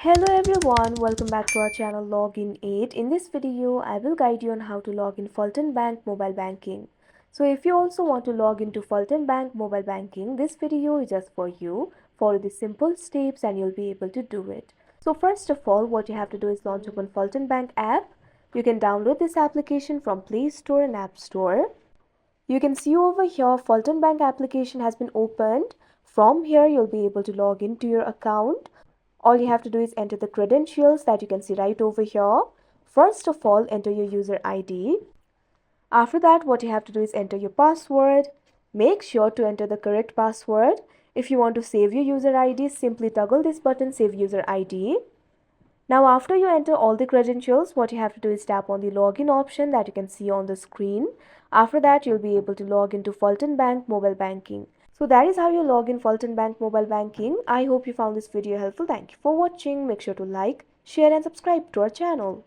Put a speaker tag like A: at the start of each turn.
A: Hello everyone, welcome back to our channel Login 8. In this video, I will guide you on how to log in Fulton Bank mobile banking. So if you also want to log into Fulton Bank mobile banking, this video is just for you. Follow the simple steps and you'll be able to do it. So first of all, what you have to do is launch open Fulton Bank app. You can download this application from Play Store and App Store. You can see over here Fulton Bank application has been opened. From here, you'll be able to log into your account. All you have to do is enter the credentials that you can see right over here. First of all, enter your user ID. After that, what you have to do is enter your password. Make sure to enter the correct password. If you want to save your user ID, simply toggle this button, Save User ID. Now, after you enter all the credentials, what you have to do is tap on the login option that you can see on the screen. After that, you'll be able to log into Fulton Bank mobile banking. So that is how you log in Fulton Bank mobile banking. I hope you found this video helpful. Thank you for watching. Make sure to like, share and subscribe to our channel.